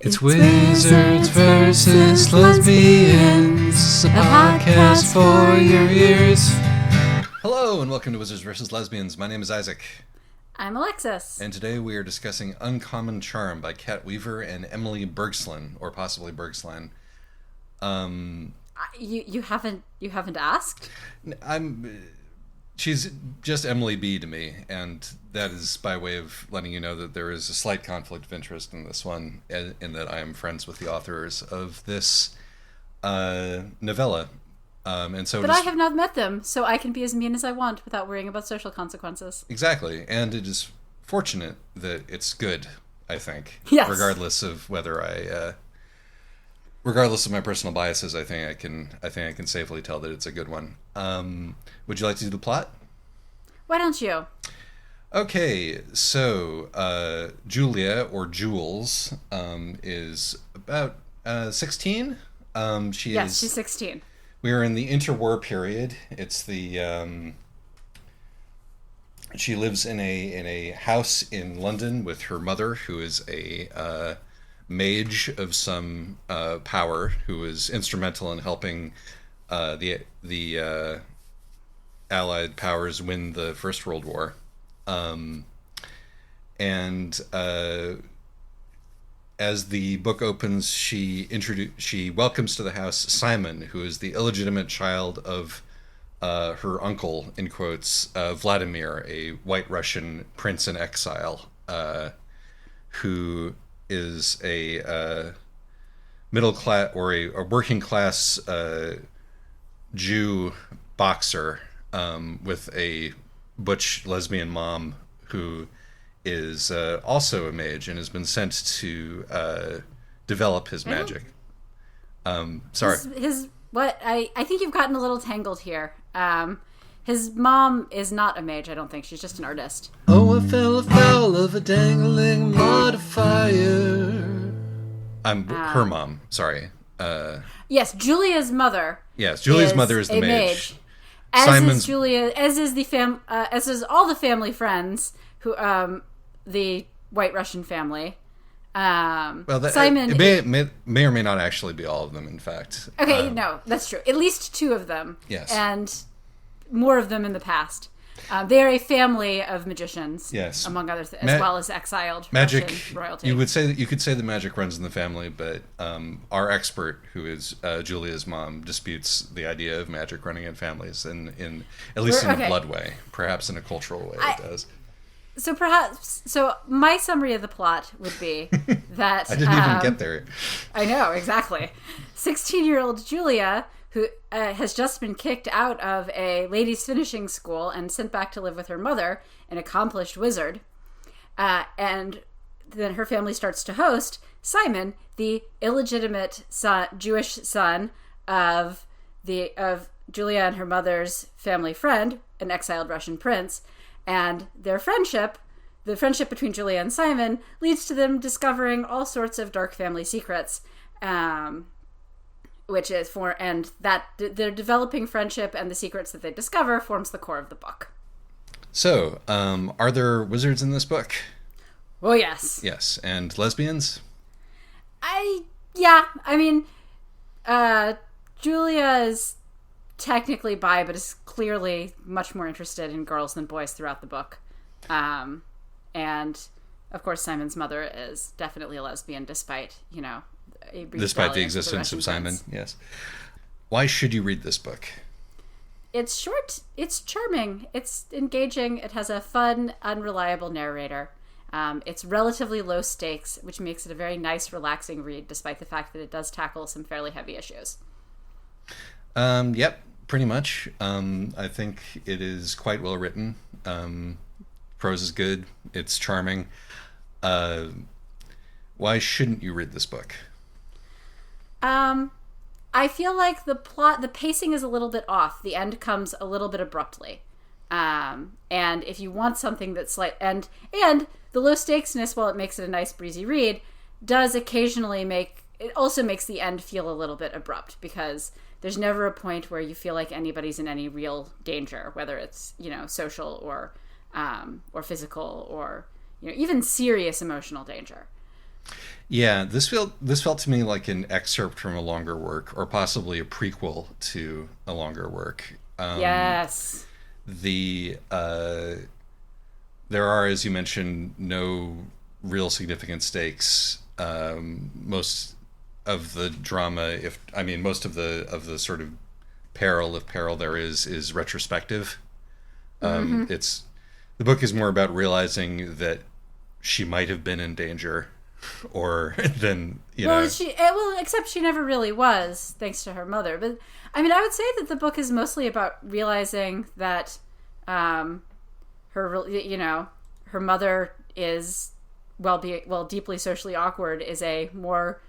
It's Wizards versus Lesbians, a podcast for your ears. Hello and welcome to Wizards versus Lesbians. My name is Isaac. I'm Alexis. And today we are discussing Uncommon Charm by Kat Weaver and Emily Bergslin, or possibly Bergslin. You haven't asked? She's just Emily B to me, and that is by way of letting you know that there is a slight conflict of interest in this one, in that I am friends with the authors of this novella. But I have not met them, so I can be as mean as I want without worrying about social consequences. Exactly, and it is fortunate that it's good, I think. Yes. Regardless of whether regardless of my personal biases, I think I can safely tell that it's a good one. Would you like to do the plot? Why don't you? Okay, so Julia, or Jules, is about 16. She's 16. We are in the interwar period. It's the she lives in a house in London with her mother, who is a mage of some power, who is instrumental in helping the Allied powers win the First World War. As the book opens, she welcomes to the house Simon, who is the illegitimate child of her uncle, in quotes, Vladimir, a White Russian prince in exile, who is a middle class or a working class Jew boxer with a butch lesbian mom who is also a mage and has been sent to develop his magic. Sorry. I think you've gotten a little tangled here. His mom is not a mage, I don't think. She's just an artist. Oh, I fell afoul of a dangling modifier. Her mom, sorry. Yes, Julia's mother. Yes, Julia's mother is the mage. As is Julia, as is all the family friends who the White Russian family. Simon may or may not actually be all of them, in fact. Okay, no, that's true. At least two of them. Yes. And more of them in the past. They are a family of magicians, yes, among other things, as well as exiled magic Russian royalty. You could say the magic runs in the family, but our expert, who is Julia's mom, disputes the idea of magic running in families, in at least in a blood way, perhaps in a cultural way it does. So my summary of the plot would be that I didn't even get there. I know, exactly. 16-year-old Julia, who has just been kicked out of a ladies' finishing school and sent back to live with her mother, an accomplished wizard. And then her family starts to host Simon, the illegitimate Jewish son of Julia and her mother's family friend, an exiled Russian prince. And the friendship between Julia and Simon leads to them discovering all sorts of dark family secrets. Their developing friendship and the secrets that they discover forms the core of the book. So, are there wizards in this book? Well, yes. Yes, and lesbians? Julia is technically bi, but is clearly much more interested in girls than boys throughout the book. And, of course, Simon's mother is definitely a lesbian, despite the existence of Simon, yes. Why should you read this book? It's short, it's charming, it's engaging, it has a fun, unreliable narrator. It's relatively low stakes, which makes it a very nice, relaxing read, despite the fact that it does tackle some fairly heavy issues. Yep, pretty much. I think it is quite well written. Prose is good, it's charming. Why shouldn't you read this book? I feel like the pacing is a little bit off. The end comes a little bit abruptly. And if you want something that's and the low stakesness, while it makes it a nice breezy read, does occasionally also makes the end feel a little bit abrupt, because there's never a point where you feel like anybody's in any real danger, whether it's, social or physical or, even serious emotional danger. Yeah, this felt to me like an excerpt from a longer work, or possibly a prequel to a longer work. Yes. The There are, as you mentioned, no real significant stakes. Most of the drama, if I mean, most of the sort of peril, if peril there is retrospective. It's The book is more about realizing that she might have been in danger, or than except she never really was, thanks to her mother. But I mean, I would say that the book is mostly about realizing that her mother is deeply socially awkward, is a more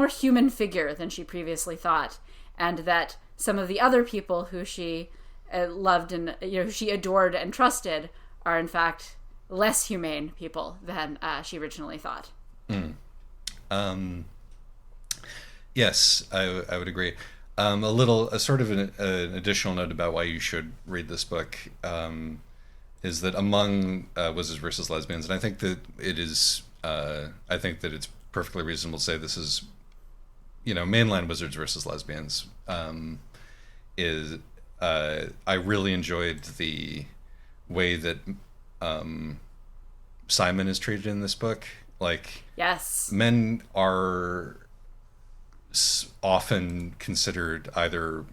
human figure than she previously thought, and that some of the other people who she loved and who she adored and trusted are in fact less humane people than she originally thought. Yes, I would agree. A sort of an additional note about why you should read this book is that among Wizards versus Lesbians, and I think that it is, I think that it's perfectly reasonable to say this is, mainline Wizards versus Lesbians. I really enjoyed the way that Simon is treated in this book. Like, yes, men are often considered either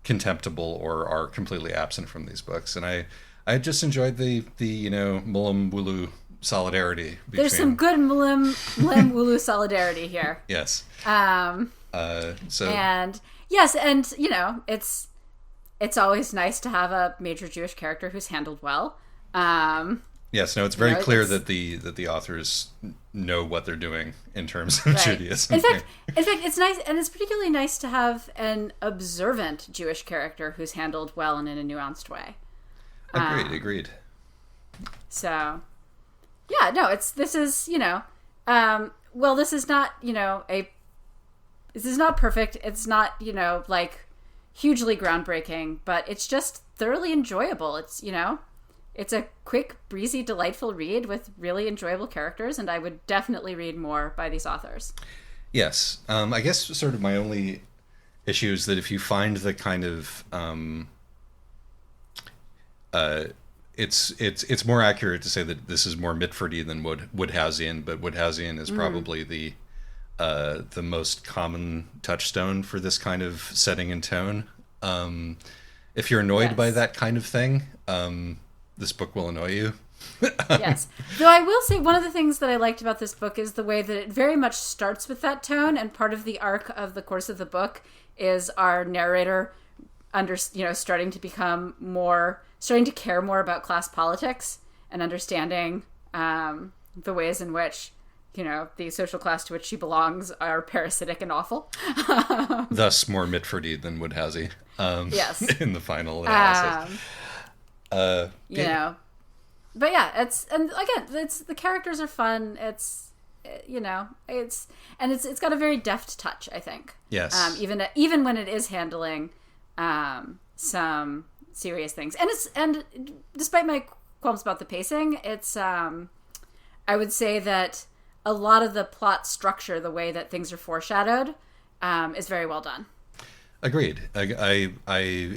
contemptible or are completely absent from these books, and I just enjoyed the Mulam Wulu solidarity between... There's some good Mulam Wulu solidarity here. Yes. And yes, and it's always nice to have a major Jewish character who's handled well. Yes, no, it's very clear that the authors know what they're doing in terms of Judaism. In fact, it's nice, and it's particularly nice to have an observant Jewish character who's handled well and in a nuanced way. Agreed. So, yeah, no, this is not perfect. It's not like hugely groundbreaking, but it's just thoroughly enjoyable. It's a quick, breezy, delightful read with really enjoyable characters, and I would definitely read more by these authors. Yes. I guess sort of my only issue is that if you find the kind of... it's more accurate to say that this is more Mitfordy than Wodehousian, but Wodehousian is probably the most common touchstone for this kind of setting and tone. If you're annoyed by that kind of thing... this book will annoy you. Yes. Though I will say one of the things that I liked about this book is the way that it very much starts with that tone, and part of the arc of the course of the book is our narrator starting to care more about class politics and understanding the ways in which the social class to which she belongs are parasitic and awful. Thus more Mitfordy than Wodehousey. Yes. In the final analysis. But yeah, it's the characters are fun. It's got a very deft touch, I think. Yes. Even when it is handling some serious things, and despite my qualms about the pacing, it's I would say that a lot of the plot structure, the way that things are foreshadowed, is very well done. Agreed. I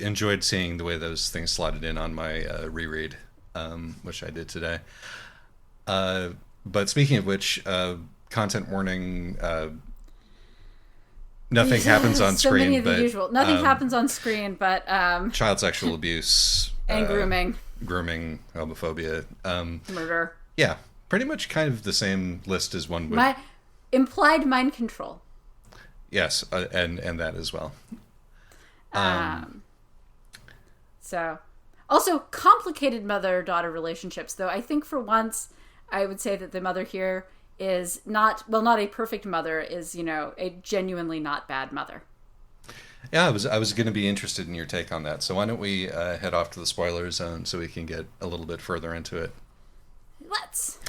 enjoyed seeing the way those things slotted in on my reread, which I did today. But speaking of which, content warning, nothing happens on screen. Many of the usual. Nothing happens on screen, but... child sexual abuse. And grooming. Grooming, homophobia. Murder. Yeah, pretty much kind of the same list as one would... Implied mind control. Yes, and that as well. So, also complicated mother-daughter relationships, though I think for once I would say that the mother here is not a perfect mother, is, a genuinely not bad mother. Yeah, I was going to be interested in your take on that. So why don't we head off to the spoiler zone so we can get a little bit further into it. Let's.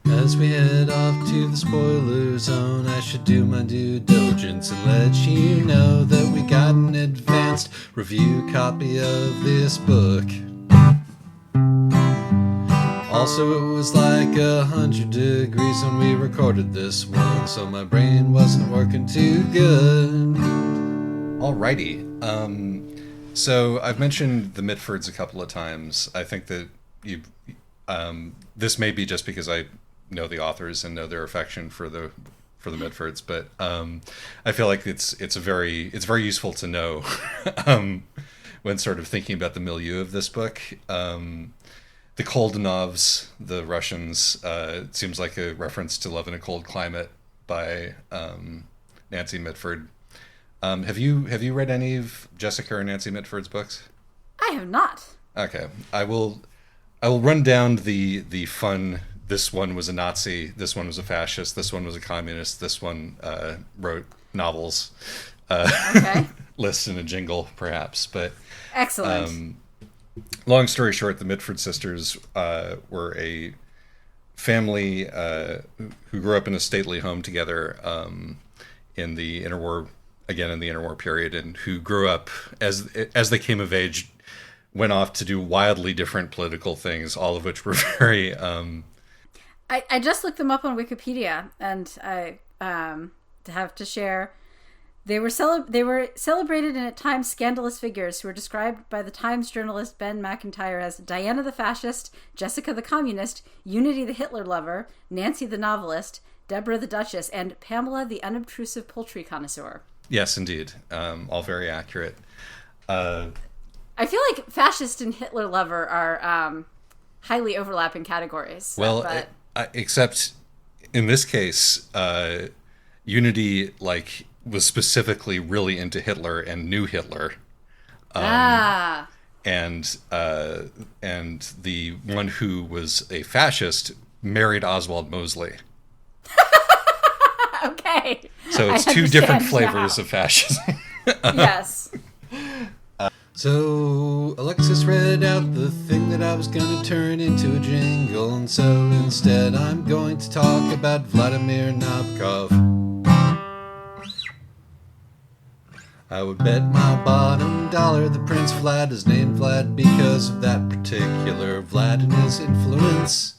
As we head off to the spoiler zone, I should do my due diligence and let you know that we got an advanced review copy of this book. Also, it was like 100 degrees when we recorded this one, so my brain wasn't working too good. Alrighty. So I've mentioned the Mitfords a couple of times. I think that this may be just because I know the authors and know their affection for the Mitfords, but I feel like it's very useful to know when sort of thinking about the milieu of this book. The Koldanovs, the Russians, it seems like a reference to Love in a Cold Climate by Nancy Mitford. Have you read any of Jessica or Nancy Mitford's books? I have not. Okay, I will run down the fun. This one was a Nazi. This one was a fascist. This one was a communist. This one wrote novels. Okay. List in a jingle, perhaps. But excellent. Long story short, the Mitford sisters were a family who grew up in a stately home together in the interwar period, and who grew up as they came of age, went off to do wildly different political things, all of which were very. I just looked them up on Wikipedia, and I have to share. They were celebrated and at times scandalous figures who were described by the Times journalist Ben McIntyre as Diana the fascist, Jessica the communist, Unity the Hitler lover, Nancy the novelist, Deborah the duchess, and Pamela the unobtrusive poultry connoisseur. Yes, indeed. All very accurate. I feel like fascist and Hitler lover are highly overlapping categories. Well, except in this case, Unity was specifically really into Hitler and knew Hitler. And the one who was a fascist married Oswald Mosley. Okay. So it's two different flavors of fascism. Yes. So Alexis read out the thing that I was going to turn into a jingle, and so instead I'm going to talk about Vladimir Nabokov. I would bet my bottom dollar the Prince Vlad is named Vlad because of that particular Vlad and his influence.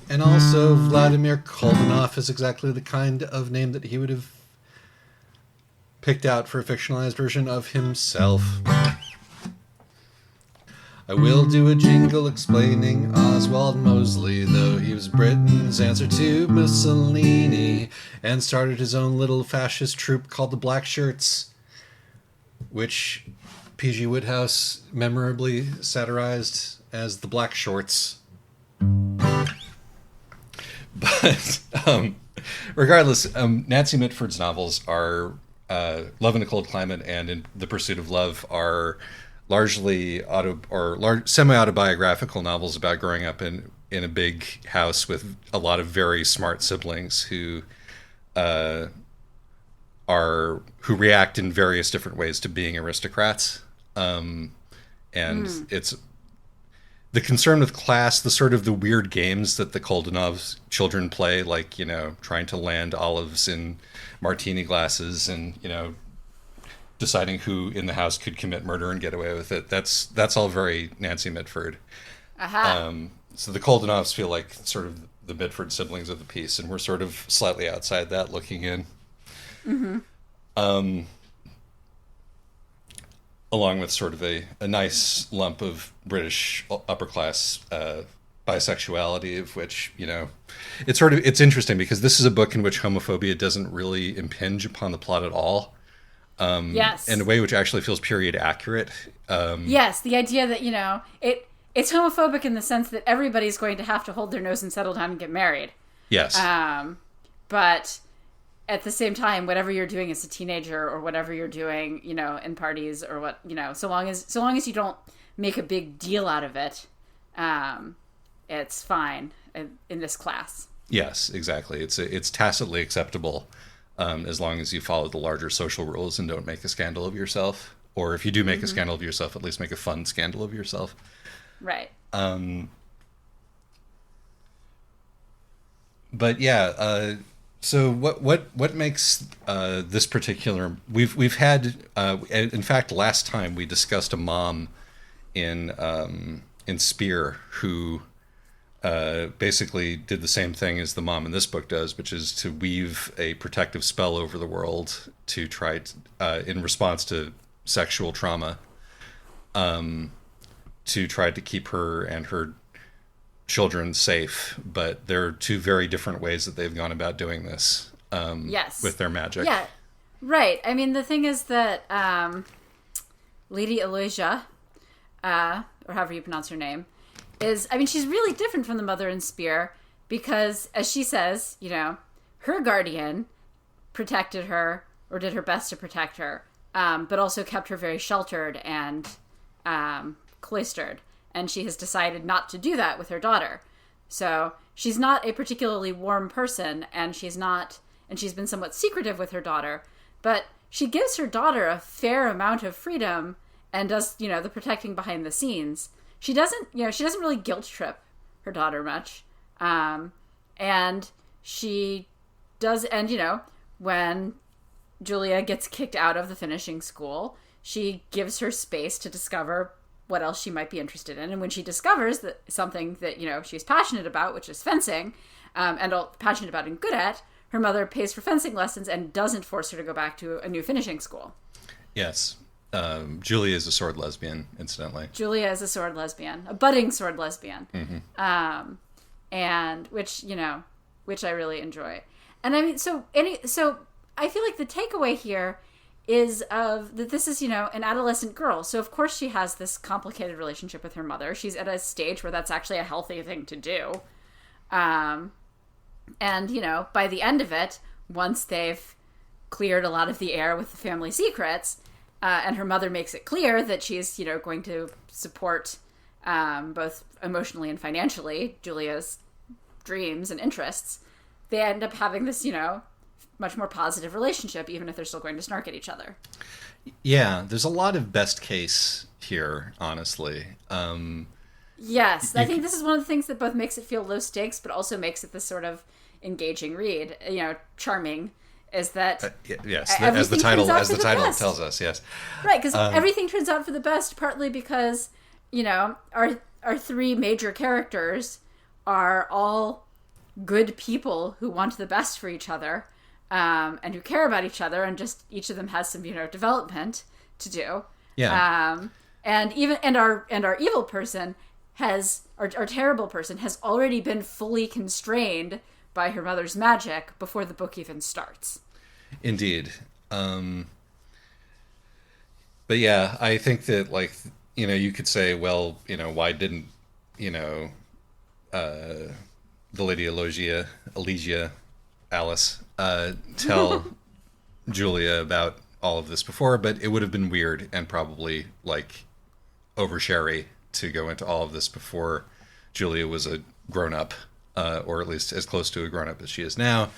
And also, Vladimir Koldanov is exactly the kind of name that he would have picked out for a fictionalized version of himself. I will do a jingle explaining Oswald Mosley, though he was Britain's answer to Mussolini and started his own little fascist troupe called the Black Shirts, which P.G. Wodehouse memorably satirized as the Black Shorts. But regardless, Nancy Mitford's novels are Love in a Cold Climate and In the Pursuit of Love are largely semi-autobiographical novels about growing up in a big house with a lot of very smart siblings who react in various different ways to being aristocrats. It's the concern with class, the sort of the weird games that the Koldanovs children play, like, trying to land olives in martini glasses and, deciding who in the house could commit murder and get away with it. That's all very Nancy Mitford. So the Koldanovs feel like sort of the Mitford siblings of the piece, and we're sort of slightly outside that looking in. Mm-hmm. Along with sort of a nice lump of British upper class bisexuality, of which, it's interesting because this is a book in which homophobia doesn't really impinge upon the plot at all. Yes. In a way which actually feels period accurate. Yes, the idea that, it's homophobic in the sense that everybody's going to have to hold their nose and settle down and get married. Yes. But at the same time, whatever you're doing as a teenager or whatever you're doing, in parties or what, so long as you don't make a big deal out of it, it's fine in this class. Yes, exactly. It's tacitly acceptable as long as you follow the larger social rules and don't make a scandal of yourself. Or if you do make a scandal of yourself, at least make a fun scandal of yourself. Right. But yeah, so what makes this particular? We've had in fact last time we discussed a mom in Spear who basically did the same thing as the mom in this book does, which is to weave a protective spell over the world to try to, in response to sexual trauma, to try to keep her and her children safe. But there are two very different ways that they've gone about doing this. Yes. With their magic. Yeah, right. I mean, the thing is that Lady Aloysia, or however you pronounce her name, she's really different from the Mother in Spear because, as she says, her guardian protected her or did her best to protect her, but also kept her very sheltered and cloistered. And she has decided not to do that with her daughter. So she's not a particularly warm person, and she's been somewhat secretive with her daughter, but she gives her daughter a fair amount of freedom and does, the protecting behind the scenes. She doesn't really guilt trip her daughter much. And she does, and, when Julia gets kicked out of the finishing school, she gives her space to discover what else she might be interested in. And when she discovers that something that, she's passionate about, which is fencing, and passionate about and good at, her mother pays for fencing lessons and doesn't force her to go back to a new finishing school. Yes. Julia is a sword lesbian, incidentally. Julia is a sword lesbian, a budding sword lesbian. Mm-hmm. And which I really enjoy. And I mean, so I feel like the takeaway here is that this is, an adolescent girl. So of course she has this complicated relationship with her mother. She's at a stage where that's actually a healthy thing to do. And, by the end of it, once they've cleared a lot of the air with the family secrets, and her mother makes it clear that she's, going to support both emotionally and financially Julia's dreams and interests, they end up having this, much more positive relationship, even if they're still going to snark at each other. Yeah, there's a lot of best case here, honestly. Yes, I think this is one of the things that both makes it feel low stakes, but also makes it this sort of engaging read. Charming is that yes, as the title tells us. Yes, right, because everything turns out for the best. Partly because our three major characters are all good people who want the best for each other, and who care about each other, and just each of them has some development to do. Yeah, and our evil person our terrible person has already been fully constrained by her mother's magic before the book even starts. Indeed. But yeah, I think that, you could say, well, why didn't, the Lady Aloysia, Alice, tell Julia about all of this before, but it would have been weird and probably, oversharey to go into all of this before Julia was a grown-up, or at least as close to a grown-up as she is now.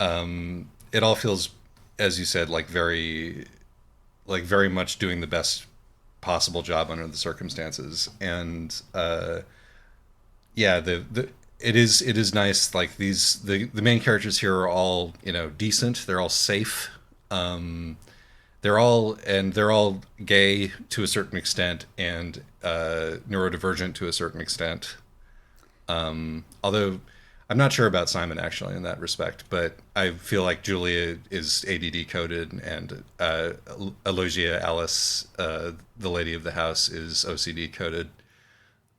It all feels, as you said, very much doing the best possible job under the circumstances. And it is nice. The main characters here are all decent. They're all safe. They're all gay to a certain extent and neurodivergent to a certain extent. Although I'm not sure about Simon actually in that respect, but I feel like Julia is ADD coded and Aloysia Alice, the lady of the house, is OCD coded.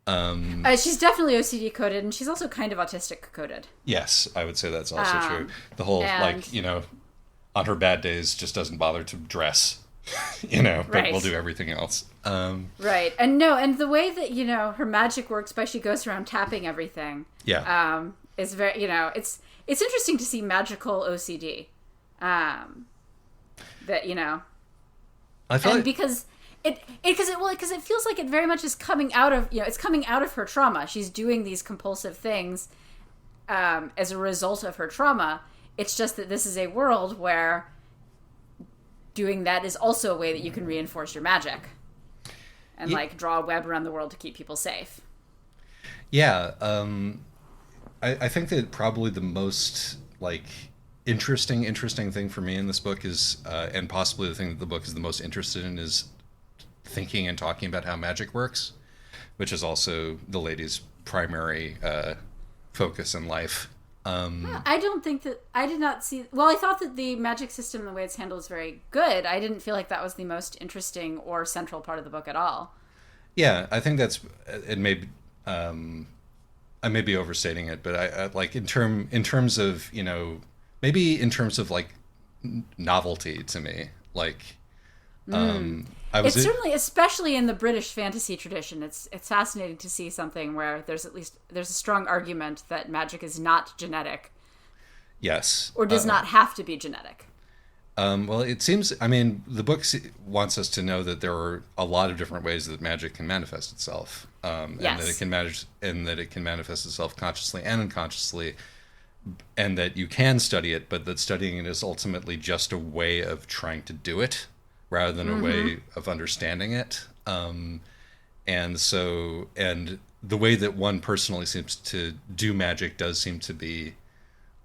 She's definitely OCD coded, and she's also kind of autistic coded. Yes, I would say that's also true. The whole on her bad days just doesn't bother to dress, but right. We'll do everything else. Right. And the way that, her magic works by she goes around tapping everything. Yeah. Is very, it's interesting to see magical OCD. That, I feel because it feels like it very much is coming out of, it's coming out of her trauma. She's doing these compulsive things, as a result of her trauma. It's just that this is a world where doing that is also a way that you can reinforce your magic and draw a web around the world to keep people safe. Yeah. I think that probably the most interesting thing for me in this book is, and possibly the thing that the book is the most interested in, is thinking and talking about how magic works, which is also the lady's primary focus in life. I don't think that I did not see. Well, I thought that the magic system, the way it's handled, is very good. I didn't feel like that was the most interesting or central part of the book at all. Yeah, I think that's it. May I may be overstating it, but I like in terms of maybe in terms of like novelty to me, like It's certainly, especially in the British fantasy tradition, it's fascinating to see something where there's a strong argument that magic is not genetic. Yes. Or does not have to be genetic. Well, it seems, I mean, the book wants us to know that there are a lot of different ways that magic can manifest itself. And that it can manifest itself consciously and unconsciously, and that you can study it, but that studying it is ultimately just a way of trying to do it rather than a way of understanding it. And the way that one personally seems to do magic does seem to be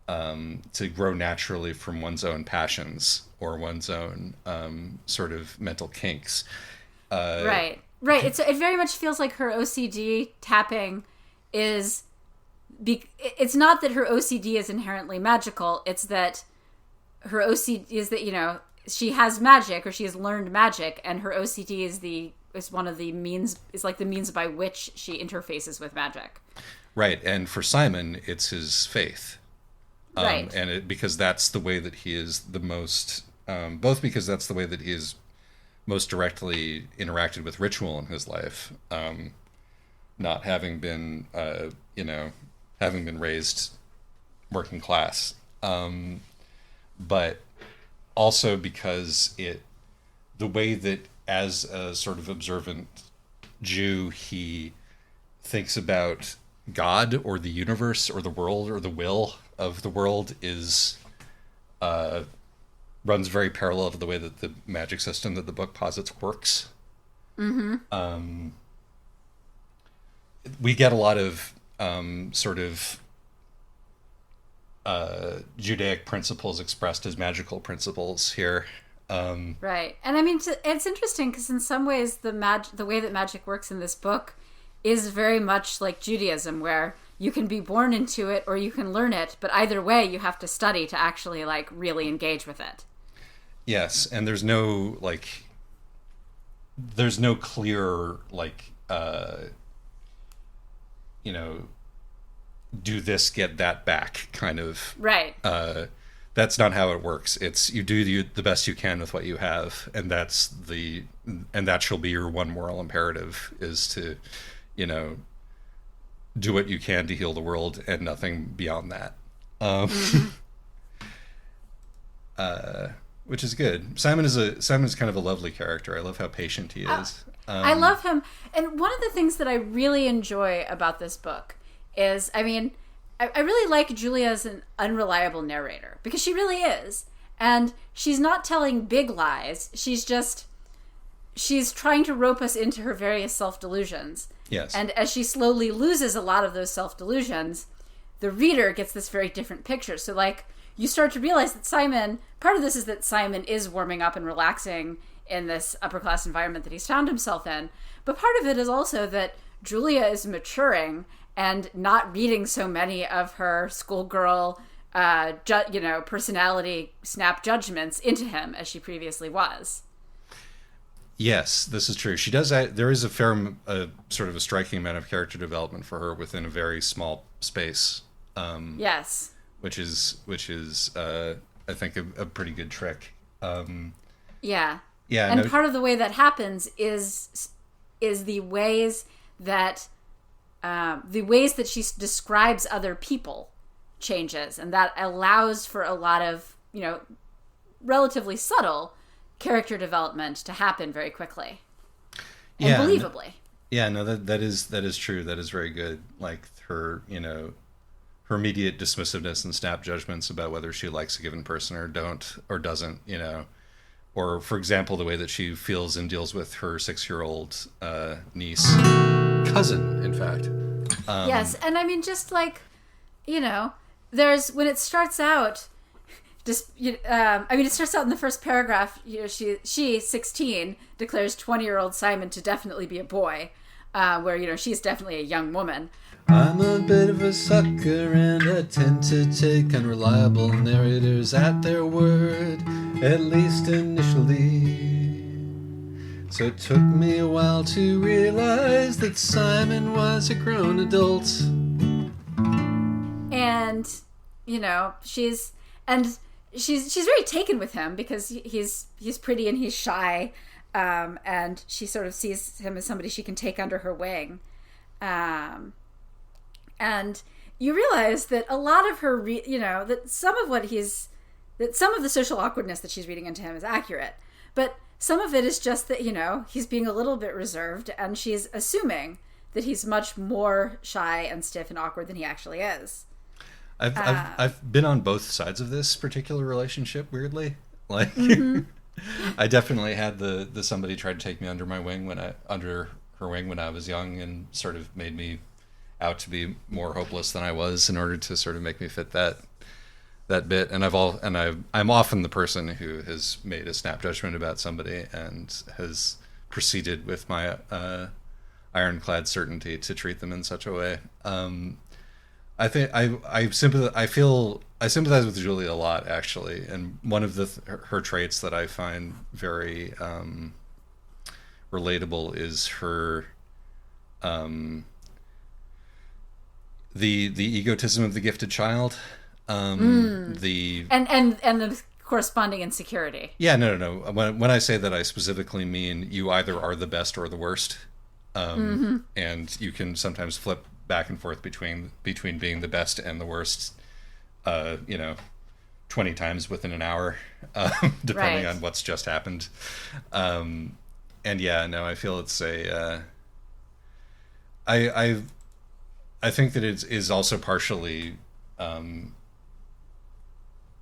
to grow naturally from one's own passions or one's own sort of mental kinks. Right. It very much feels like her OCD tapping is... it's not that her OCD is inherently magical, it's that her OCD is that, she has magic, or she has learned magic, and her OCD is one of the means, is like the means by which she interfaces with magic. Right, and for Simon, it's his faith. Right. And because that's the way that he is the most, both because that's the way that he is most directly interacted with ritual in his life, not having been, having been raised working class, but also because the way that as a sort of observant Jew, he thinks about God or the universe or the world or the will of the world is runs very parallel to the way that the magic system that the book posits works. Mm-hmm. We get a lot of sort of Judaic principles expressed as magical principles here. Right. And I mean, it's interesting because in some ways the way that magic works in this book is very much like Judaism, where you can be born into it or you can learn it, but either way you have to study to actually like really engage with it. Yes, and there's no clear do this, get that back kind of. Right. That's not how it works. It's you do the best you can with what you have, and that shall be your one moral imperative, is to, do what you can to heal the world and nothing beyond that. Which is good. Simon is kind of a lovely character. I love how patient he is. I love him. And one of the things that I really enjoy about this book is, I mean, I really like Julia as an unreliable narrator, because she really is. And she's not telling big lies. She's trying to rope us into her various self-delusions. Yes. And as she slowly loses a lot of those self-delusions, the reader gets this very different picture. So, you start to realize that part of this is that Simon is warming up and relaxing in this upper-class environment that he's found himself in. But part of it is also that Julia is maturing and not reading so many of her schoolgirl, personality snap judgments into him as she previously was. Yes, this is true. She does. There is a sort of a striking amount of character development for her within a very small space. Yes. Which is I think a pretty good trick. Yeah. Yeah. And part of the way that happens is the ways that she describes other people changes, and that allows for a lot of, relatively subtle character development to happen very quickly and believably. That is true. That is very good. Like her, her immediate dismissiveness and snap judgments about whether she likes a given person or doesn't, or for example, the way that she feels and deals with her 6-year-old niece, cousin, in fact. Yes, and I mean, just there's when it starts out. It starts out in the first paragraph. She 16 declares 20-year-old Simon to definitely be a boy, where, she's definitely a young woman. I'm a bit of a sucker and I tend to take unreliable narrators at their word, at least initially. So it took me a while to realize that Simon was a grown adult. And, she's very taken with him because he's pretty and he's shy, and she sort of sees him as somebody she can take under her wing. And you realize that a lot of her, that some of the social awkwardness that she's reading into him is accurate, but some of it is just that, he's being a little bit reserved, and she's assuming that he's much more shy and stiff and awkward than he actually is. I've been on both sides of this particular relationship, weirdly. Like, I definitely had the somebody tried to take me under her wing when I was young, and sort of made me out to be more hopeless than I was in order to sort of make me fit that bit. And I'm often the person who has made a snap judgment about somebody and has proceeded with my ironclad certainty to treat them in such a way. I think I sympathize with Julia a lot, actually, and one of her traits that I find very relatable is her the egotism of the gifted child, and the corresponding insecurity. Yeah, no. When I say that, I specifically mean you either are the best or the worst, and you can sometimes flip back and forth between being the best and the worst, 20 times within an hour, depending on what's just happened. And yeah, no, I feel it's a. I think that it is also partially,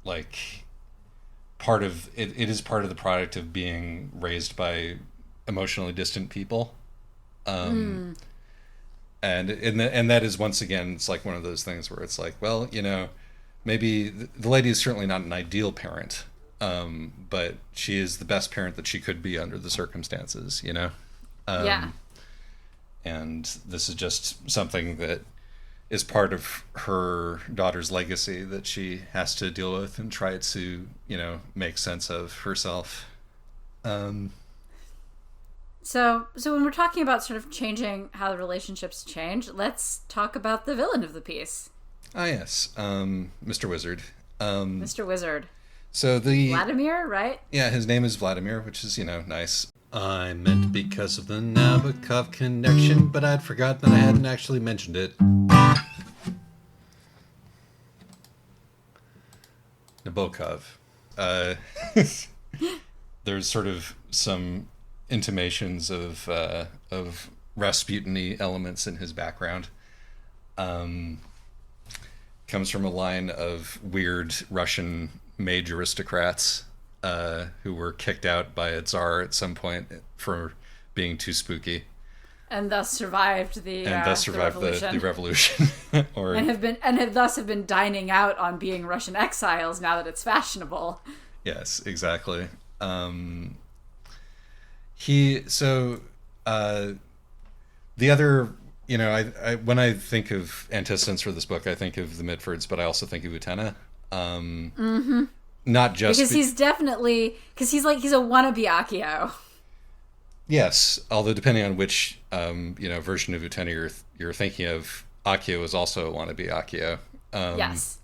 like, part of it. It is part of the product of being raised by emotionally distant people, and that is, once again, it's like one of those things where it's like, well, maybe the lady is certainly not an ideal parent, but she is the best parent that she could be under the circumstances, Yeah. And this is just something that is part of her daughter's legacy that she has to deal with and try to, make sense of herself. So when we're talking about sort of changing how the relationships change, let's talk about the villain of the piece. Ah, yes. Mr. Wizard. Mr. Wizard. So Vladimir, right? Yeah, his name is Vladimir, which is, nice. I meant because of the Nabokov connection, but I'd forgotten that I hadn't actually mentioned it. Nabokov. There's sort of some intimations of Rasputiny elements in his background. Comes from a line of weird Russian mage aristocrats who were kicked out by a tsar at some point for being too spooky, and thus survived the revolution, and have thus been dining out on being Russian exiles now that it's fashionable. Yes, exactly. The other, I when I think of antecedents for this book, I think of the Mitfords, but I also think of Utena. Not just because he's a wannabe Akio. Yes, although depending on which version of Utena you're thinking of, Akio is also a wannabe Akio. Yes.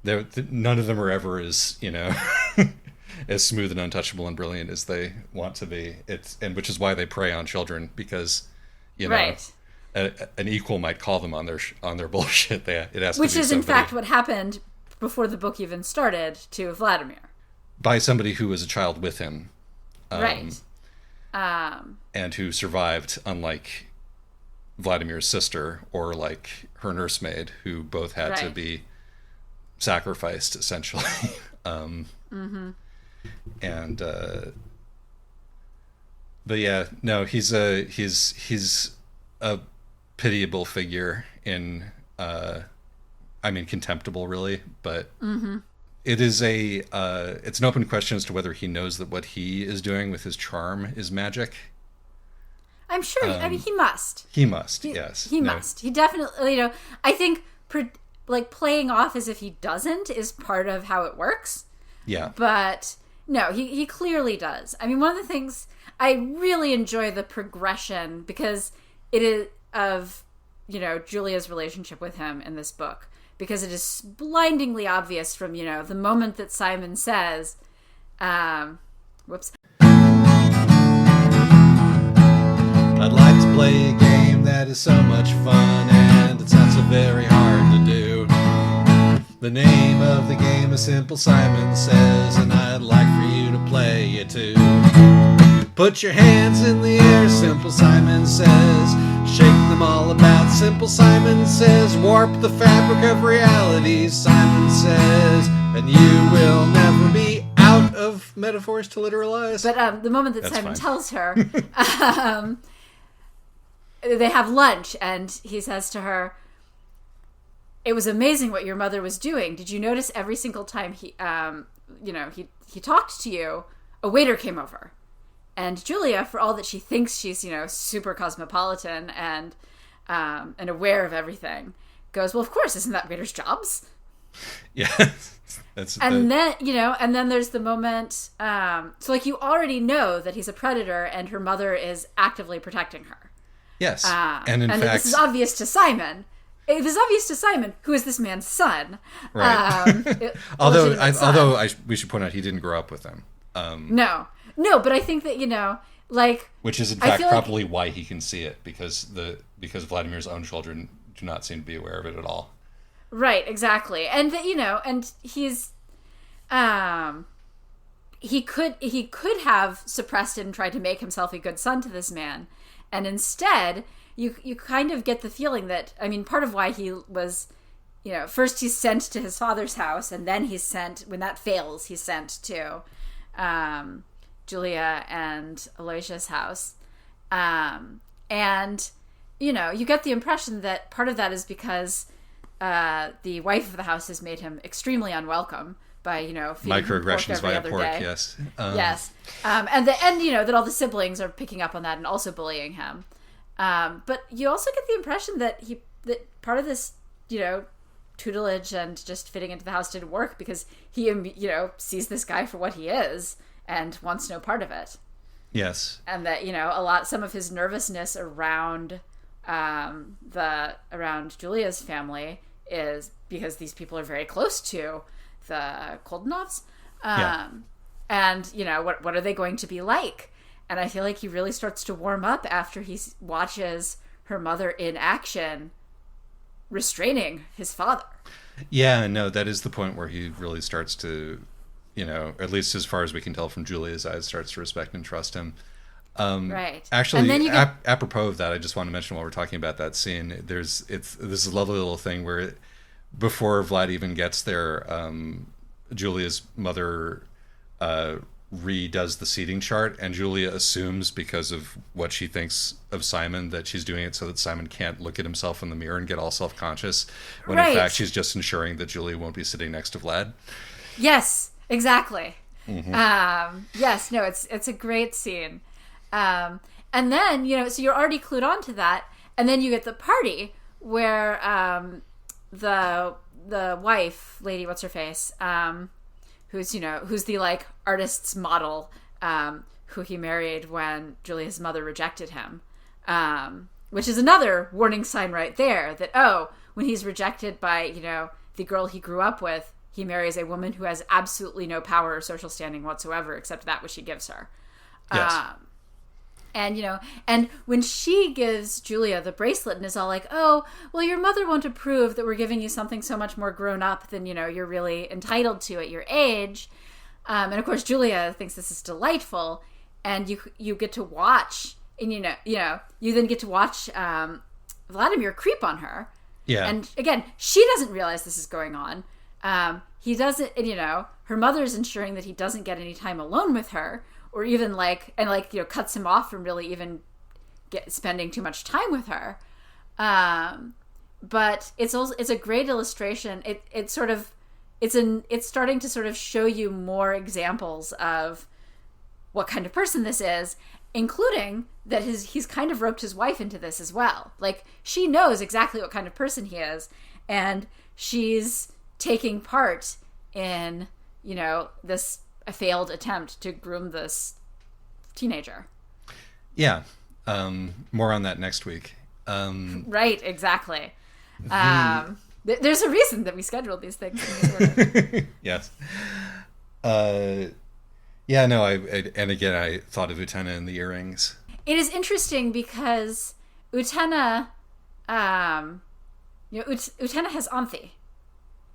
None of them are ever as as smooth and untouchable and brilliant as they want to be. Which is why they prey on children, because an equal might call them on their bullshit. It has which to be is somebody, in fact what happened before the book even started to Vladimir. By somebody who was a child with him. Right. And who survived, unlike Vladimir's sister or like her nursemaid, who both had to be sacrificed, essentially. But yeah, no, he's a pitiable figure in contemptible, really, but it is it's an open question as to whether he knows that what he is doing with his charm is magic. I'm sure. I mean, he must. He must. Yes. He must. He definitely. I think playing off as if he doesn't is part of how it works. Yeah. But no, he clearly does. I mean, one of the things I really enjoy the progression because it is of Julia's relationship with him in this book, because it is blindingly obvious from the moment that Simon says, whoops. I'd like to play a game that is so much fun and it's not so very hard to do. The name of the game is Simple Simon Says, and I'd like for you to play it too. Put your hands in the air, Simple Simon Says. Shake them all about, Simple Simon Says. Warp the fabric of reality, Simon Says. And you will never be out of metaphors to literalize. But the moment that Simon tells her, they have lunch, and he says to her, "It was amazing what your mother was doing. Did you notice every single time he talked to you, a waiter came over?" And Julia, for all that she thinks she's, super cosmopolitan and aware of everything, goes, "Well, of course, isn't that waiters' jobs?" Yeah. Then there's the moment, so you already know that he's a predator and her mother is actively protecting her. Yes. And in fact, this is obvious to Simon. It was obvious to Simon, who is this man's son. Right. We should point out he didn't grow up with them. No, but I think that which is in fact probably why he can see it, because Vladimir's own children do not seem to be aware of it at all. Right, exactly, and that and he's he could have suppressed it and tried to make himself a good son to this man, and instead you kind of get the feeling that, I mean, part of why he was, first he's sent to his father's house, and then he's sent, when that fails, he's sent to Julia and Aloysius' house. And, you get the impression that part of that is because the wife of the house has made him extremely unwelcome by, feeding microaggressions via pork, day. Yes. Yes. And that all the siblings are picking up on that and also bullying him. But you also get the impression that part of this, tutelage and just fitting into the house didn't work because he, sees this guy for what he is and wants no part of it. Yes. And that, some of his nervousness around Julia's family is because these people are very close to the Koldenovs. And, what are they going to be like? And I feel like he really starts to warm up after he watches her mother in action restraining his father. Yeah, no, that is the point where he really starts to, at least as far as we can tell from Julia's eyes, starts to respect and trust him. Right. Actually, apropos of that, I just want to mention while we're talking about that scene, this is a lovely little thing where before Vlad even gets there, Julia's mother redoes the seating chart, and Julia assumes, because of what she thinks of Simon, that she's doing it so that Simon can't look at himself in the mirror and get all self-conscious, when in fact she's just ensuring that Julia won't be sitting next to Vlad. Yes, exactly. Mm-hmm. Yes, no, it's a great scene. And then, so you're already clued on to that, and then you get the party where the wife, lady, what's her face, who's the artist's model, who he married when Julia's mother rejected him, which is another warning sign right there that, when he's rejected by, the girl he grew up with, he marries a woman who has absolutely no power or social standing whatsoever except that which she gives her. Yes. And when she gives Julia the bracelet and is all like, "Oh, well, your mother won't approve that we're giving you something so much more grown up than, you're really entitled to at your age." And of course, Julia thinks this is delightful. And you get to watch, and you then get to watch Vladimir creep on her. Yeah. And again, she doesn't realize this is going on. He doesn't, and, her mother's ensuring that he doesn't get any time alone with her, or even cuts him off from really even spending too much time with her. But it's a great illustration. It's starting to sort of show you more examples of what kind of person this is, including that he's kind of roped his wife into this as well. Like, she knows exactly what kind of person he is, and she's taking part in, you know, this a failed attempt to groom this teenager. Yeah. More on that next week. Right, exactly. There's a reason that we scheduled these things in this order. Yes. Yeah, no, and again, I thought of Utena and the earrings. It is interesting because Utena, Utena has Anthi.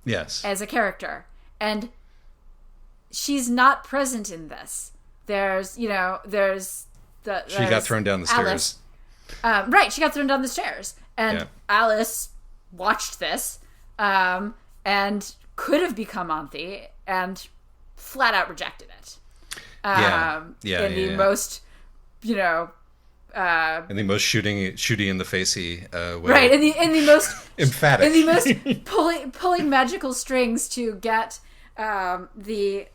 Yes. As a character. And she's not present in this. There's she got thrown down the stairs. Right, she got thrown down the stairs. And Alice watched this and could have become Anthi and flat out rejected it. In the most, in the most shooty in the facey way. Right, in the most emphatic, in the most pulling magical strings to get the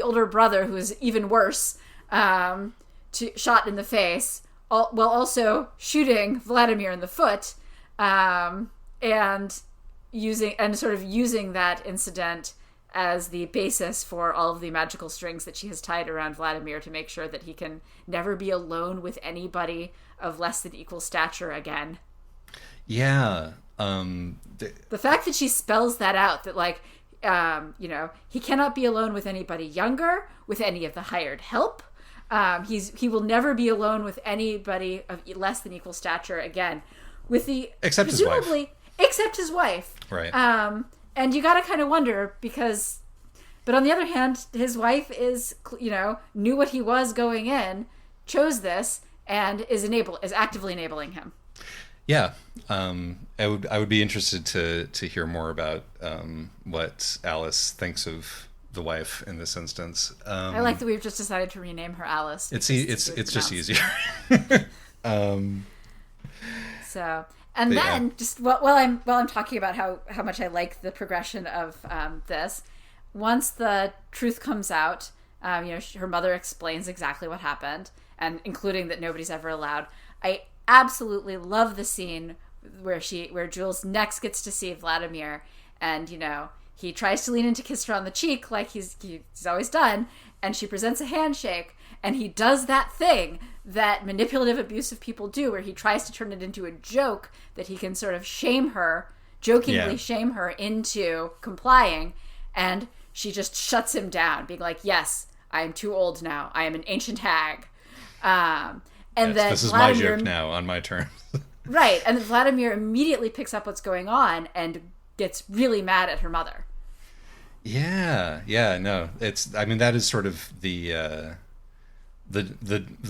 older brother, who is even worse, shot in the face, while also shooting Vladimir in the foot, and using that incident as the basis for all of the magical strings that she has tied around Vladimir to make sure that he can never be alone with anybody of less than equal stature again. Yeah. The fact that she spells that out, that he cannot be alone with anybody younger, with any of the hired help. He will never be alone with anybody of less than equal stature again, except his wife. Right. And you got to kind of wonder but on the other hand, his wife knew what he was going in, chose this, and is actively enabling him. Yeah. I would be interested to hear more about what Alice thinks of the wife in this instance. I like that we've just decided to rename her Alice. It's just easier. So. And then, just while I'm talking about how much I like the progression of this, once the truth comes out, her mother explains exactly what happened, and including that nobody's ever allowed. I absolutely love the scene where Jules next gets to see Vladimir, and he tries to lean in to kiss her on the cheek like he's always done, and she presents a handshake, and he does that thing that manipulative, abusive people do, where he tries to turn it into a joke that he can sort of jokingly shame her into complying, and she just shuts him down, being like, "Yes, I am too old now. I am an ancient hag." And then this is my joke now, on my terms. Right, and then Vladimir immediately picks up what's going on and gets really mad at her mother. Yeah, no, that is sort of the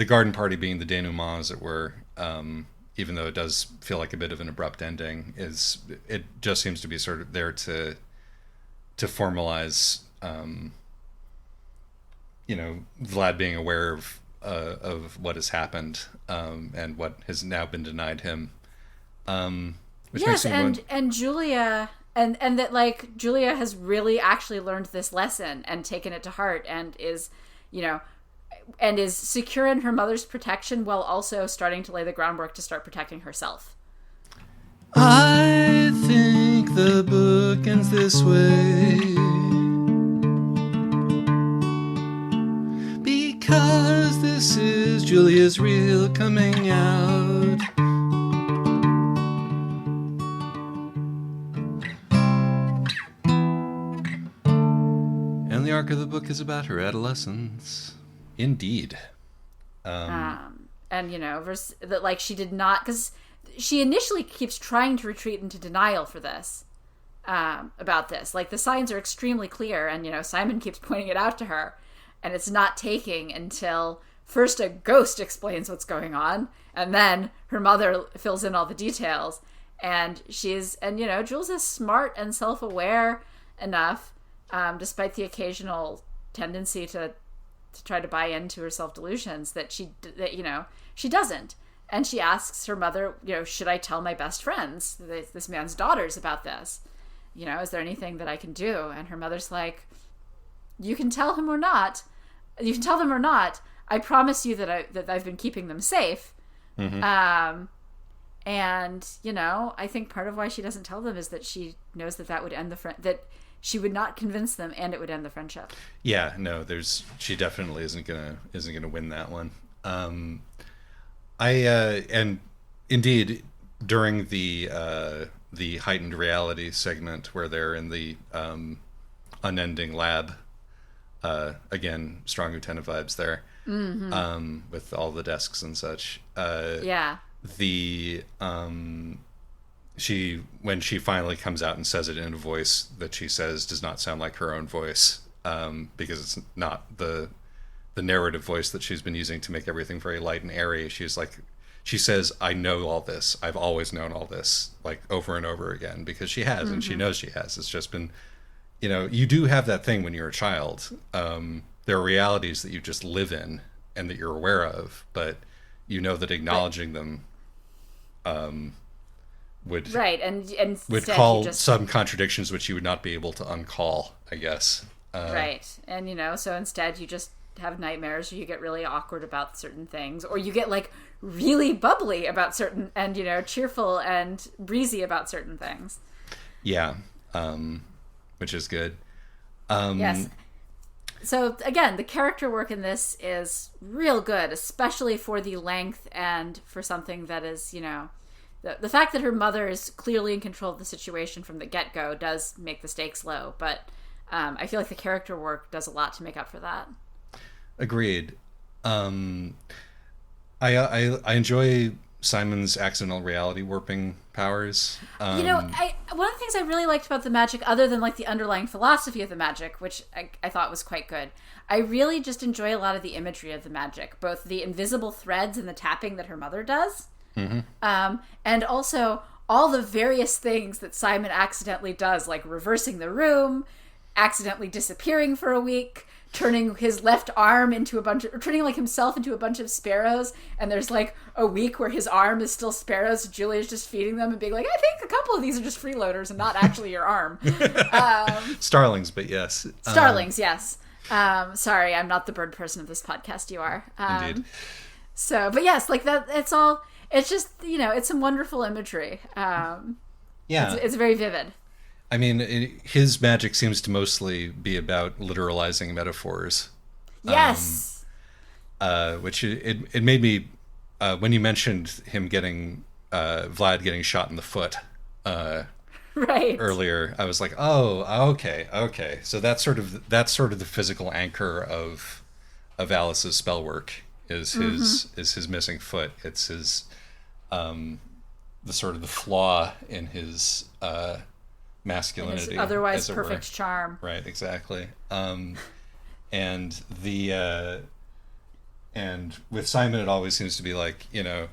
garden party being the denouement, as it were, even though it does feel like a bit of an abrupt ending, it just seems to be sort of there to formalize, Vlad being aware of what has happened, and what has now been denied him. Yes, and Julia, and that Julia has really actually learned this lesson and taken it to heart, and is secure in her mother's protection while also starting to lay the groundwork to start protecting herself. I think the book ends this way because this is Julia's real coming out. And the arc of the book is about her adolescence. Indeed. Versus that, she did not, because she initially keeps trying to retreat into denial for this, about this. The signs are extremely clear, and, Simon keeps pointing it out to her, and it's not taking until first a ghost explains what's going on, and then her mother fills in all the details, and Jules is smart and self-aware enough, despite the occasional tendency to try to buy into her self-delusions, that she doesn't. And she asks her mother, should I tell my best friends, this man's daughters, about this? Is there anything that I can do? And her mother's like, you can tell them or not. I promise you that I've been keeping them safe. Mm-hmm. And, you know, I think part of why she doesn't tell them is that she knows that would end that she would not convince them and it would end the friendship. Yeah, no, she definitely isn't gonna win that one. And indeed, during the heightened reality segment where they're in the unending lab, again, strong Utena vibes there, with all the desks and such. Yeah. When she finally comes out and says it in a voice that she says does not sound like her own voice, because it's not the narrative voice that she's been using to make everything very light and airy. She says, I know all this. I've always known all this, like over and over again, because she has, and she knows she has. It's just been, you know, you do have that thing when you're a child. There are realities that you just live in and that you're aware of, but you know that acknowledging them would call some contradictions which you would not be able to uncall, I guess. Right. And, you know, so instead you just have nightmares, or you get really awkward about certain things, or you get like really bubbly about certain, and, you know, cheerful and breezy about certain things. Yeah. Which is good. Yes. So again, the character work in this is real good, especially for the length and for something that is, you know, the fact that her mother is clearly in control of the situation from the get-go does make the stakes low, but I feel like the character work does a lot to make up for that. Agreed. I enjoy Simon's accidental reality warping powers. You know, one of the things I really liked about the magic, other than like the underlying philosophy of the magic, which I thought was quite good, I really just enjoy a lot of the imagery of the magic, both the invisible threads and the tapping that her mother does, and also all the various things that Simon accidentally does, like reversing the room, accidentally disappearing for a week, turning his left arm into turning like himself into a bunch of sparrows, and there's like a week where his arm is still sparrows. Julia's just feeding them and being like, I think a couple of these are just freeloaders and not actually your arm. Starlings, but yes. Starlings, yes. Sorry, I'm not the bird person of this podcast. You are. Indeed. So, but yes, like that. It's just, you know, it's some wonderful imagery. Yeah, it's very vivid. I mean, his magic seems to mostly be about literalizing metaphors. Yes. Which it made me, when you mentioned him Vlad getting shot in the foot right. earlier, I was like, oh, okay. So that's sort of the physical anchor of Alice's spell work is his missing foot. It's his the sort of the flaw in his masculinity, his otherwise perfect charm. Right, exactly. And with Simon, it always seems to be like, you know,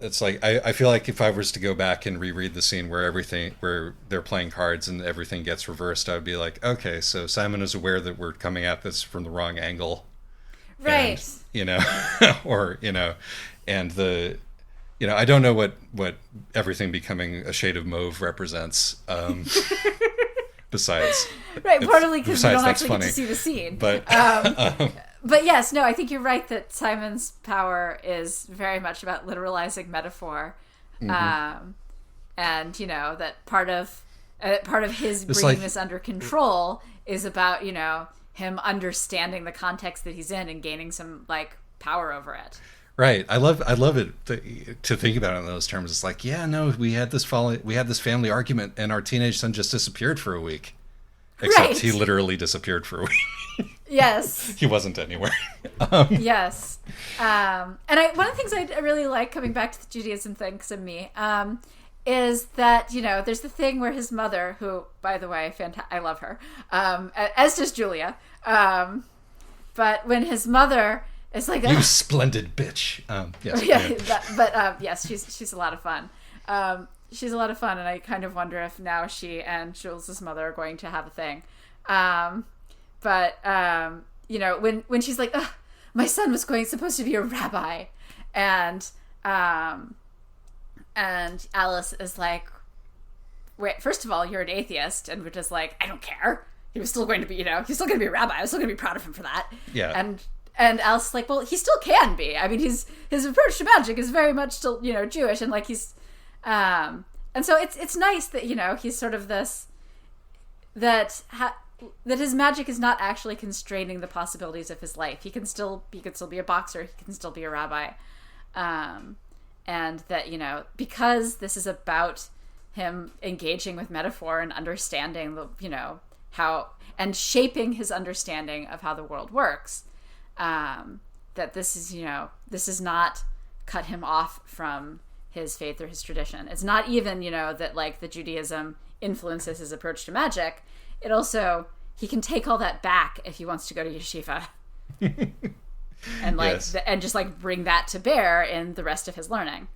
it's like I feel like if I was to go back and reread the scene where they're playing cards and everything gets reversed, I would be like, okay, so Simon is aware that we're coming at this from the wrong angle, right? And, you know, or you know, and the. You know, I don't know what everything becoming a shade of mauve represents. Besides, right, partly because you don't actually funny. get to see the scene. But but yes, no, I think you're right that Simon's power is very much about literalizing metaphor, and you know that part of his bringing this under control is about, you know, him understanding the context that he's in and gaining some like power over it. Right. I love it to think about it in those terms. It's like, yeah, no, we had this family argument and our teenage son just disappeared for a week. Except he literally disappeared for a week. Yes. He wasn't anywhere. Yes. And one of the things I really like, coming back to the Judaism thing, because of me, is that, you know, there's the thing where his mother, who, by the way, I love her, as does Julia, but when his mother... It's like you splendid bitch. Yes, yeah, yes, she's a lot of fun. She's a lot of fun, and I kind of wonder if now she and Jules' mother are going to have a thing. You know, when she's like, my son was supposed to be a rabbi, and Alice is like, wait, first of all, you're an atheist, and we're just like, I don't care. he was still going to be, he's still going to be a rabbi. I was still going to be proud of him for that. Yeah. And Alice is like, well, he still can be. I mean, his approach to magic is very much still, Jewish, and like he's, and so it's nice that, he's sort of this, that his magic is not actually constraining the possibilities of his life. He could still be a boxer. He can still be a rabbi. And that, because this is about him engaging with metaphor and understanding the, how, and shaping his understanding of how the world works, that this is not cut him off from his faith or his tradition. It's not even, that like the Judaism influences his approach to magic. It also, he can take all that back if he wants to go to yeshiva. And like, yes. And just like bring that to bear in the rest of his learning.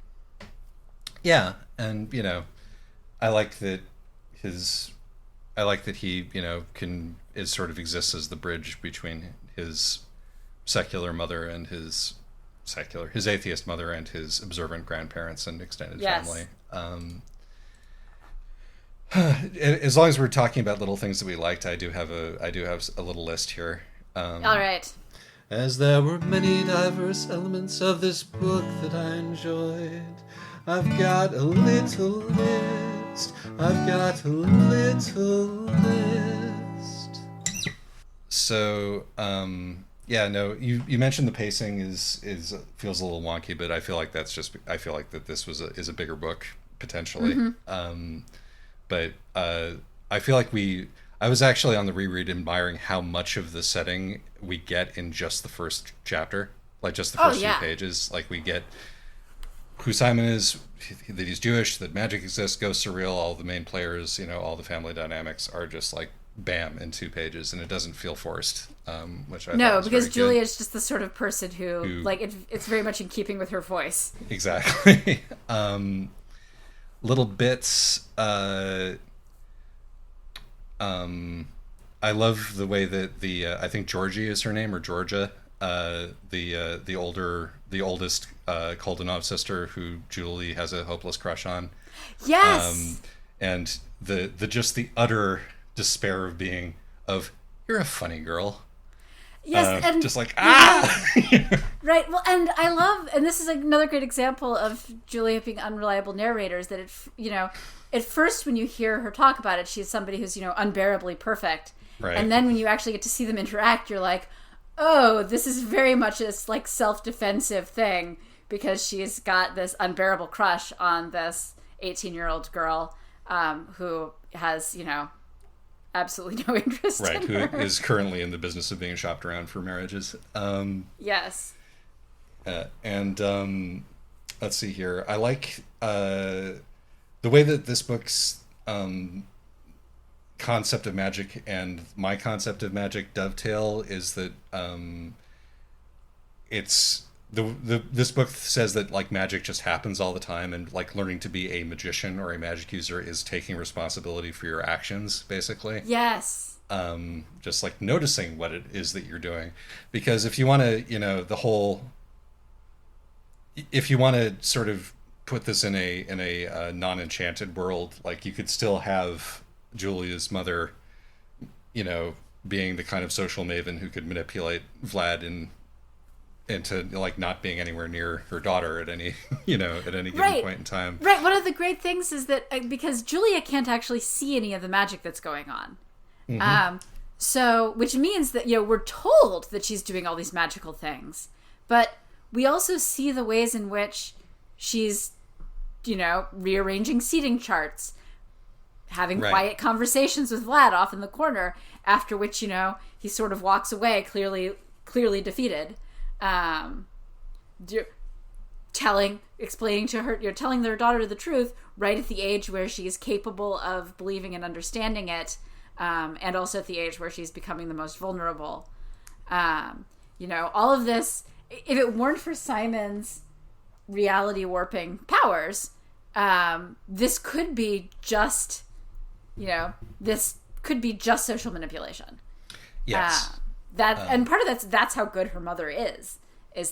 Yeah. And, I like that he, sort of exists as the bridge between his secular mother and his atheist mother and his observant grandparents and extended family. As long as we're talking about little things that we liked, I do have a little list here. All right. As there were many diverse elements of this book that I enjoyed, I've got a little list. So, you mentioned the pacing feels a little wonky, but I feel like that this is a bigger book potentially. Mm-hmm. But I feel like I was actually on the reread admiring how much of the setting we get in just the first chapter, like just the first few pages. Like we get who Simon is, that he's Jewish, that magic exists, ghosts are real, all the main players, all the family dynamics are just like bam in 2 pages, and it doesn't feel forced, which I thought was because very Julia good. is just the sort of person who like it's very much in keeping with her voice. Exactly. Little bits. I love the way that I think Georgie is her name, or Georgia, the oldest Koldenov sister who Julie has a hopeless crush on. Yes. And the utter despair of you're a funny girl. Yes, and just like right. Well, and I love, and this is another great example of Julia being unreliable narrators. That at first when you hear her talk about it, she's somebody who's unbearably perfect, right. And then when you actually get to see them interact, you're like, oh, this is very much this like self-defensive thing because she's got this unbearable crush on this 18-year-old girl who has absolutely no interest right, in her. Who is currently in the business of being shopped around for marriages. Yes. And let's see here. I like the way that this book's concept of magic and my concept of magic dovetail is that it's this book says that like magic just happens all the time, and like learning to be a magician or a magic user is taking responsibility for your actions, basically. Yes. Just like noticing what it is that you're doing, because if you want to, if you want to sort of put this in a non-enchanted world, like you could still have Julia's mother, being the kind of social maven who could manipulate Vlad into like not being anywhere near her daughter at any at any given point in time. Right. One of the great things is that because Julia can't actually see any of the magic that's going on. Mm-hmm. So which means that we're told that she's doing all these magical things, but we also see the ways in which she's rearranging seating charts, having quiet conversations with Vlad off in the corner, after which he sort of walks away clearly defeated. Explaining to her, telling their daughter the truth right at the age where she's capable of believing and understanding it, and also at the age where she's becoming the most vulnerable. All of this, if it weren't for Simon's reality warping powers, this could be just, social manipulation. Yes. And part of that's how good her mother is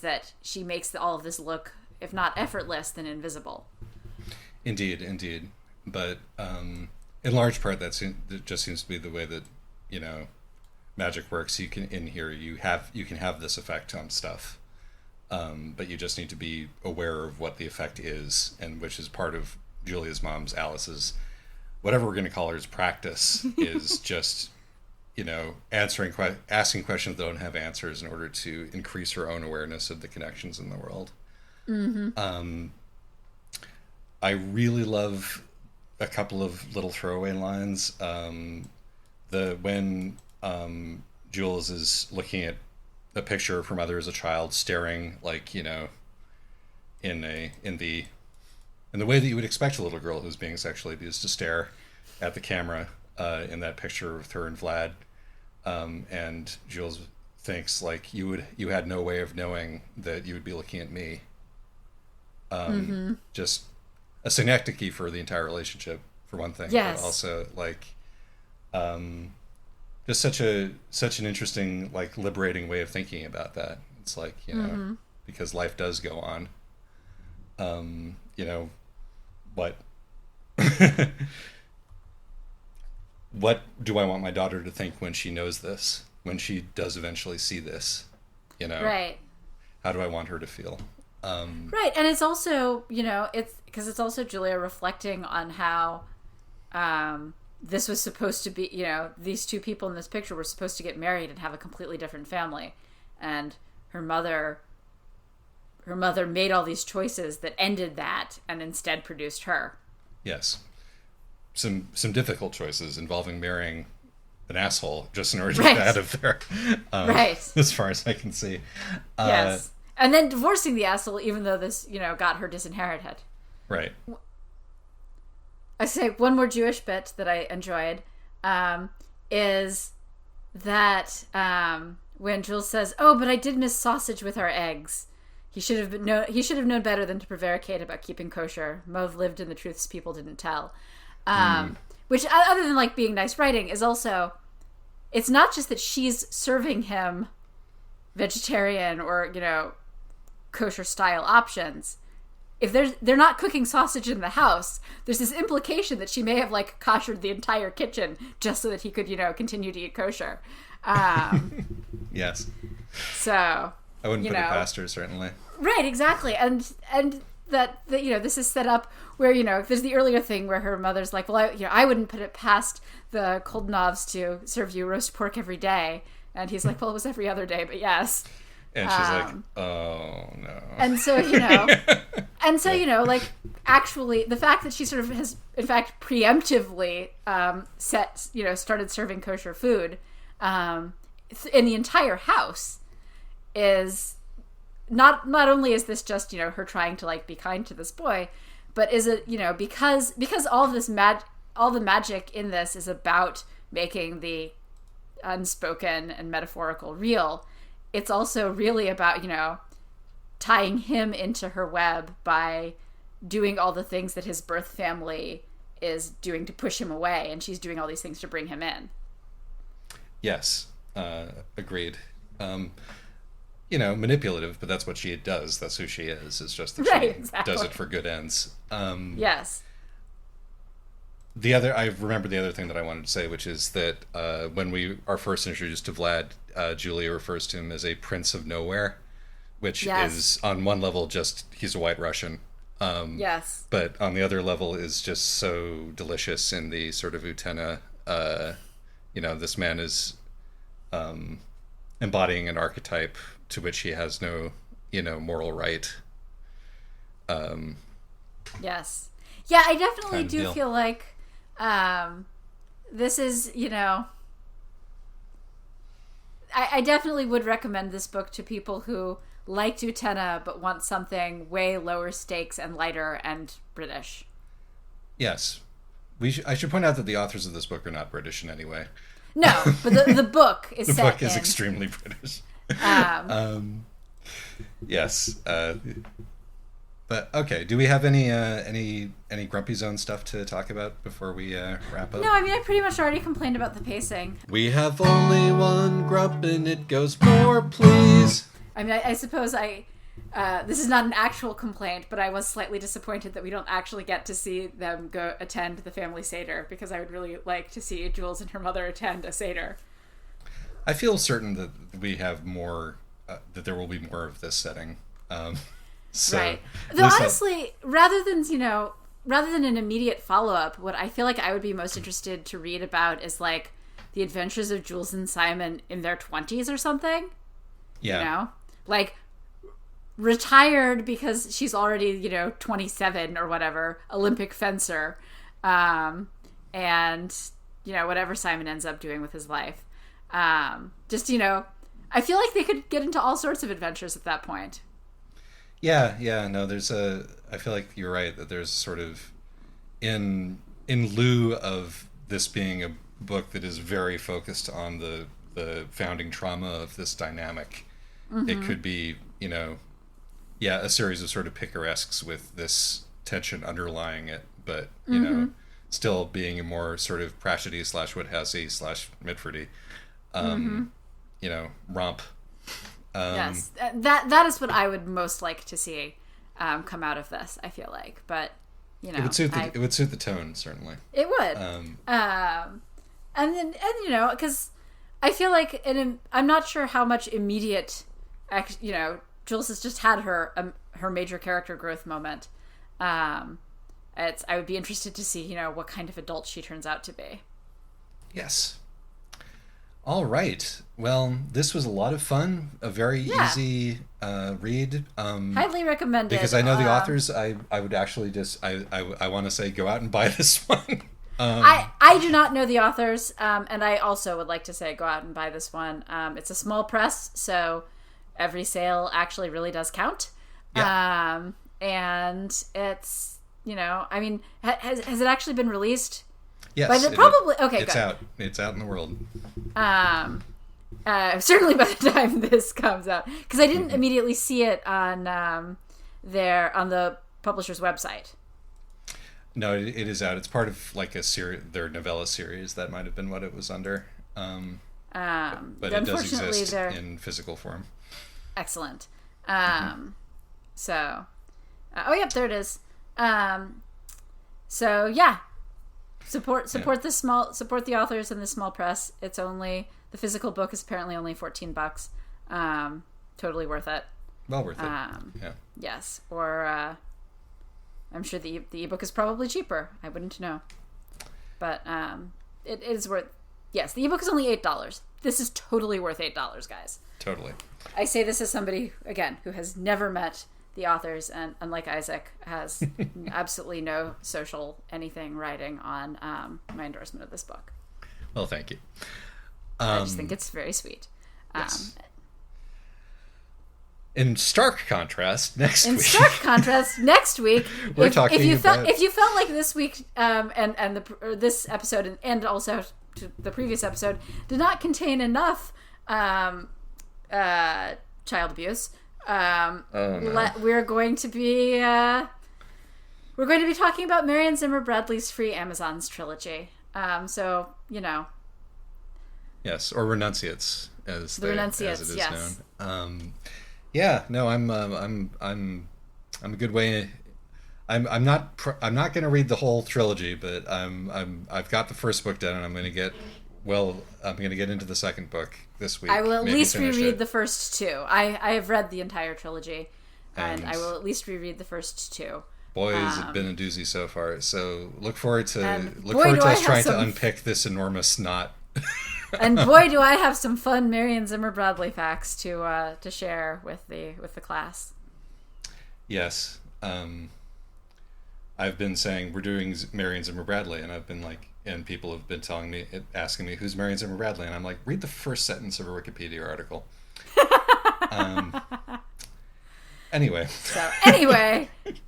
that she makes all of this look, if not effortless, then invisible. Indeed. But in large part, that just seems to be the way that magic works. You can have this effect on stuff, but you just need to be aware of what the effect is, and which is part of Julia's mom's, Alice's, whatever we're going to call her's practice is just asking questions that don't have answers in order to increase her own awareness of the connections in the world. Mm-hmm. I really love a couple of little throwaway lines. When Jules is looking at a picture of her mother as a child, staring in the way that you would expect a little girl who's being sexually abused to stare at the camera in that picture with her and Vlad. And Jules thinks you had no way of knowing that you would be looking at me. Just a synecdoche for the entire relationship, for one thing. Yes. But also just such an interesting, liberating way of thinking about that. It's because life does go on. What what do I want my daughter to think when she knows this, when she does eventually see this, Right. How do I want her to feel? Right. And it's also, it's also Julia reflecting on how this was supposed to be, these two people in this picture were supposed to get married and have a completely different family. And her mother made all these choices that ended that and instead produced her. Yes. Some difficult choices involving marrying an asshole just in order to get out of there. Right. As far as I can see. Yes. And then divorcing the asshole, even though this, got her disinherited. Right. I say one more Jewish bit that I enjoyed is that when Jules says, "Oh, but I did miss sausage with our eggs." He should have known better than to prevaricate about keeping kosher. Mauve lived in the truths people didn't tell. Which, other than being nice writing, is also, it's not just that she's serving him vegetarian or kosher style options. If they're not cooking sausage in the house, there's this implication that she may have koshered the entire kitchen just so that he could continue to eat kosher. Yes. So I wouldn't put it past her, certainly. Right, exactly, and that this is set up where there's the earlier thing where her mother's like, well, I wouldn't put it past the Koldanovs to serve you roast pork every day, and he's like, well, it was every other day, but yes. And she's like, oh no. And so actually, the fact that she sort of has, in fact, preemptively started serving kosher food in the entire house is not only is this just her trying to be kind to this boy, but is it because all of this all the magic in this is about making the unspoken and metaphorical real. It's also really about tying him into her web by doing all the things that his birth family is doing to push him away, and she's doing all these things to bring him in. Yes, agreed. Manipulative, but that's what she does. That's who she is. It's just that she does it for good ends. Yes. I remember the other thing that I wanted to say, which is that when we are first introduced to Vlad, Julia refers to him as a prince of nowhere, which is on one level just he's a white Russian. Yes. But on the other level is just so delicious in the sort of Utena. This man is embodying an archetype to which he has no, moral right. Yes. Yeah, I definitely do feel like this is, I definitely would recommend this book to people who like Utena but want something way lower stakes and lighter and British. Yes. I should point out that the authors of this book are not British in any way. No, but the book is the set book is in. Extremely British. Yes. But okay, do we have any Grumpy Zone stuff to talk about before we wrap up? No, I pretty much already complained about the pacing. We have only one grump and it goes more, please. I suppose this is not an actual complaint, but I was slightly disappointed that we don't actually get to see them go attend the family Seder, because I would really like to see Jules and her mother attend a Seder. I feel certain that we have more, that there will be more of this setting. So, right. Though honestly, rather than an immediate follow-up, what I feel like I would be most interested to read about is like the adventures of Jules and Simon in their 20s or something. Yeah. You know? Like, retired because she's already, 27 or whatever, Olympic fencer. And, whatever Simon ends up doing with his life. I feel like they could get into all sorts of adventures at that point. Yeah, no, I feel like you're right, that there's sort of, in lieu of this being a book that is very focused on the founding trauma of this dynamic, it could be, a series of sort of picaresques with this tension underlying it, but, still being a more sort of Pratchett-y / Wodehouse-y / Mitfordy, romp. Yes, that is what I would most like to see come out of this, I feel like. But, it would suit the tone, certainly. It would. And because I feel like, I'm not sure how much immediate, Jules has just had her major character growth moment. I would be interested to see, what kind of adult she turns out to be. Yes. All right. Well, this was a lot of fun. A very easy read. Highly recommended. Because I know the authors. I would actually just I want to say go out and buy this one. I do not know the authors, and I also would like to say go out and buy this one. It's a small press, so every sale actually really does count. Yeah. And it's has it actually been released? Yes, probably. Okay, it's good. out. It's out in the world. Certainly by the time this comes out, because I didn't immediately see it on on the publisher's website. No, it is out. It's part of like their novella series. That might have been what it was under. But it does exist in physical form. Excellent. So, yep, there it is. So yeah. Support the authors and the small press. It's only, the physical book is apparently only $14. Totally worth it. Well worth it. Yeah. Yes. Or I'm sure the ebook is probably cheaper. I wouldn't know. But it is worth, yes, the ebook is only $8. This is totally worth $8, guys. Totally. I say this as somebody, again, who has never met the authors, and unlike Isaac, has absolutely no social anything writing on my endorsement of this book. Well, thank you. I just think it's very sweet. Yes. In stark contrast, next week, we're talking if you felt like this week this episode and also the previous episode did not contain enough child abuse. No. We're going to be talking about Marion Zimmer Bradley's Free Amazons trilogy. Yes, or Renunciates as it is yes. known. I'm a good way. I'm not going to read the whole trilogy, but I've got the first book done, and I'm going to get into the second book this week. I will at least reread the first two. I have read the entire trilogy, and I will at least reread the first two. Boy, has it been a doozy so far. So look forward to us trying to unpick this enormous knot. And boy, do I have some fun Marion Zimmer Bradley facts to share with the class. Yes, I've been saying we're doing Marion Zimmer Bradley, and I've been like. And people have been asking me, who's Marion Zimmer Bradley? And I'm like, read the first sentence of a Wikipedia article. Anyway,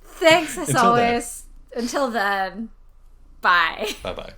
thanks as always. Until then, bye. Bye-bye.